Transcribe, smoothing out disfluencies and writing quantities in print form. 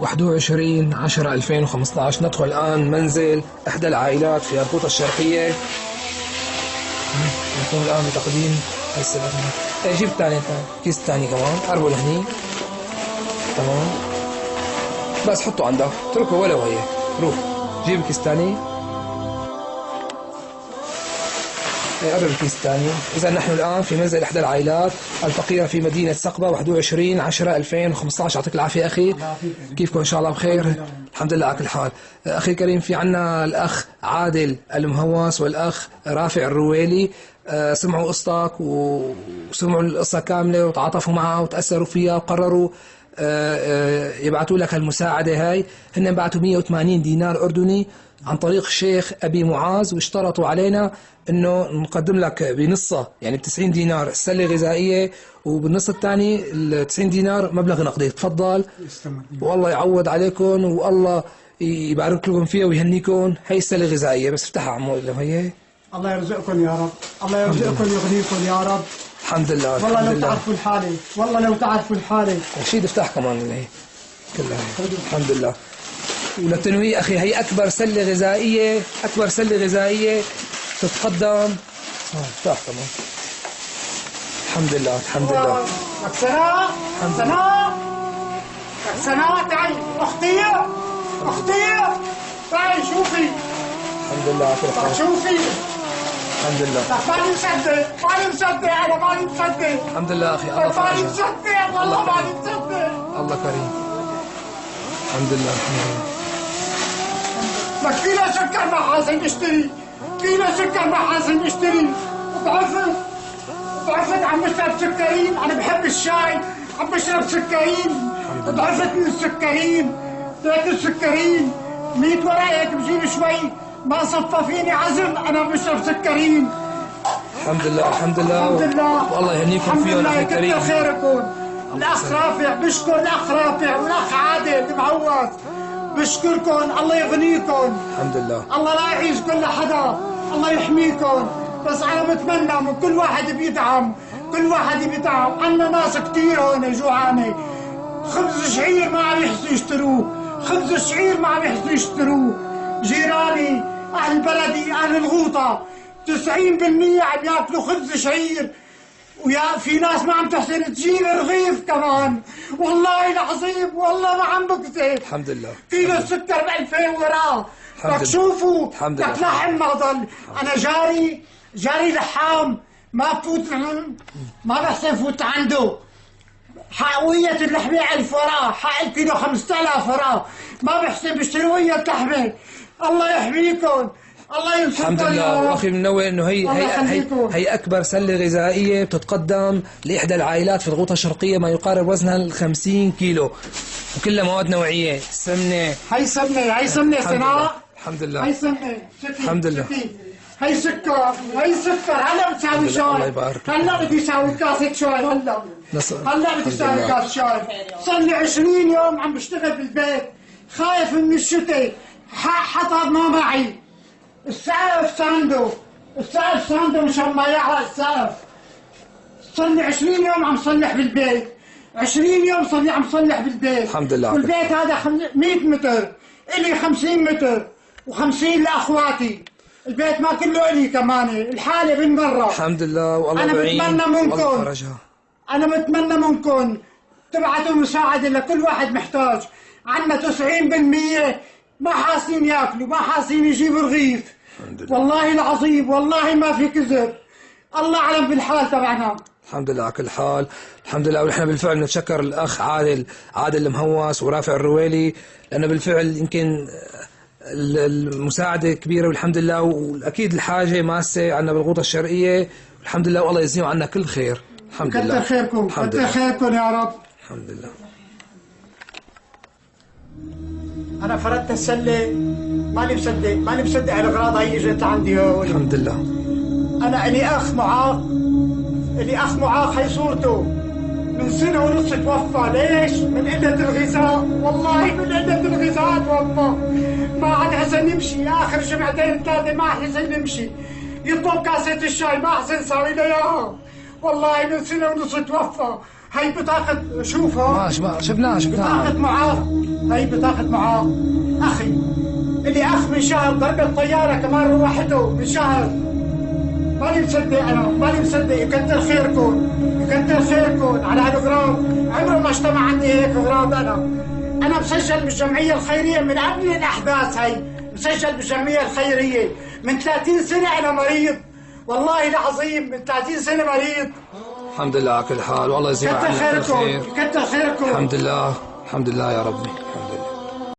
21/10/2015 ندخل الآن منزل إحدى العائلات في يربوط الشرقية. نقوم الآن بتقديم السلام. جيب الثاني كيس الثاني كمان قربوا لهني. تمام بس حطه عندك اتركه ولا وهي. روح جيب الكيس الثاني. قرب الكيس الثاني. إذا نحن الآن في منزل إحدى العائلات الفقيرة في مدينة سقبة 21/10/2015. يعطيك العافية أخي. كيفكم إن شاء الله بخير؟ الحمد لله على كل حال. أخي الكريم في عنا الأخ عادل المهوس والأخ رافع الرويلي. سمعوا قصتك وسمعوا القصة كاملة وتعاطفوا معها وتأثروا فيها وقرروا يبعثوا لك المساعدة هاي. هن بعثوا 180 دينار أردني عن طريق الشيخ أبي معاذ، واشترطوا علينا انه نقدم لك بنصها يعني ب90 دينار السله غذائيه، وبالنص الثاني ال90 دينار مبلغ نقدي. تفضل والله يعوض عليكم والله يبارك لكم فيها ويهنيكم. هي السله الغذائيه بس افتحها عمو. لو هي الله يرزقكم يا رب، الله يرزقكم ويغنيكم يا رب. الحمد لله. والله لو تعرفوا الحاله، والله لو تعرفوا الحاله. رشيد افتح كمان اللي هي كلها. الحمد لله. وللتنويه اخي هي اكبر سله غذائيه، اكبر سله غذائيه تتقدم. افتح كمان. الحمد لله الحمد لله. سناء سناء سناء تعي اختي اختي تعي شوفي. الحمد لله على كل حال. شوفي الحمد لله. ماني مصدق ماني مصدق انا ماني مصدق. الحمد لله اخي. الله ماني مصدق والله ماني مصدق. الله كريم. الحمد لله الحمد لله. لك كيلو سكر ما حاسن اشتري، كيلو سكر ما حاسن اشتري. ضعفت عم بشرب سكرين. انا بحب الشاي عم بشرب سكرين. ضعفت من السكرين. لقيت السكرين 100 ورقه هيك بجيب شوي ما صفى فيني عزم. انا بشرب سكرين. الحمد لله الحمد لله. الحمد لله والله يهنيكم فيهم اخي الكريم. كتر خيركم. الاخ رافع بشكر الاخ رافع والاخ عادل المعوض بشكركم. الله يغنيكم. الحمد لله. الله لا يعيش كل حدا. الله يحميكم. بس انا بتمنى من كل واحد بيدعم، كل واحد بيدعم. عنا ناس كثير هون جوعانه. خبز شعير ما عم يحسوا يشتروه، خبز الشعير ما عم يحسوا يشتروه. جيراني اهل بلدي اهل الغوطه 90% عم ياكلوا خبز شعير، ويا في ناس ما عم تحسن تجيب رغيف كمان. والله العظيم والله ما عم بكذب. الحمد لله. كيلو السكر ب2000 وراه. بدك شوفوا بدك لحم ما ضل. انا جاري لحام ما بفوت ما بحسن فوت عنده. حقوية اللحمة 1000 وراه، حق الكيلو 5000 وراه. ما بحسن بشتري ويا اللحمة. الله يحميكم. الله ينصركم. الحمد لله. واخي منوه انه هي اكبر سله غذائيه بتتقدم لاحدى العائلات في الغوطه الشرقيه، ما يقارب وزنها 50 كيلو، وكلها مواد نوعيه. سمنه، هي سمنه سناء. الحمد لله. هي سمنه. الحمد لله. هي سكر هلا بتساوي شاي. هلا بدي اساوي كاسه شاي. هلا بدي اساوي كاسه شاي. صار لي 20 يوم عم بشتغل بالبيت، خايف من الشتاء. حطب ما معي. السقف ساندو مشان ما يعرق السقف. صار لي 20 يوم عم صلح بالبيت. 20 يوم صار لي عم صلح بالبيت. الحمد لله. والبيت هذا 100 متر، إلي 50 متر و50 لاخواتي. البيت ما كله إلي كمان، الحالة بالمرة. الحمد لله. والله بعين. أنا بتمنى منكم تبعتوا مساعدة لكل واحد محتاج. عنا 90% ما حاسين ياكلوا، ما حاسين يجيبوا رغيف. والله العظيم والله ما في كذب. الله أعلم بالحال تبعنا. الحمد لله على كل حال. الحمد لله. ونحن بالفعل نتشكر الأخ عادل المهوس ورافع الرويلي، لأنه بالفعل يمكن المساعدة كبيرة والحمد لله، وأكيد الحاجة ماسة عنا بالغوطة الشرقية والحمد لله، والله يجزيهم عنا كل خير. الحمد لله. كتر خيركم. كتر خيركم يا رب. الحمد لله. أنا فردت السلة ماني مصدق الأغراض هي اجت عندي هون. الحمد لله. أنا إلي أخ معاق هي صورته من سنة ونص توفى. ليش؟ من قلة الغذاء. والله من قلة الغذاء توفى. ما عاد حسن يمشي. آخر جمعتين 3 ما حسن يمشي. يطلب كاسة الشاي ما حسن ساوي له إياها. والله من سنة ونص توفى. هي بطاقة شوفها. ما شفناها بطاقة معاق. هي بطاقة معاق. أخي اللي أخ من شهر ضرب الطيارة كمان روحته من شهر. ماني مصدق أنا، ماني مصدق. يكتر خيركم، يكتر خيركم على هالغراض. عمره ما اجتمع عندي هيك غراض. أنا مسجل بالجمعية الخيرية من قبل الأحداث. هي مسجل بالجمعية الخيرية من 30 سنة. أنا مريض والله العظيم، من 30 سنة مريض. الحمد لله على كل حال، والله يجزيك كتر خيركم، كتر خيركم. الحمد لله، الحمد لله يا ربي.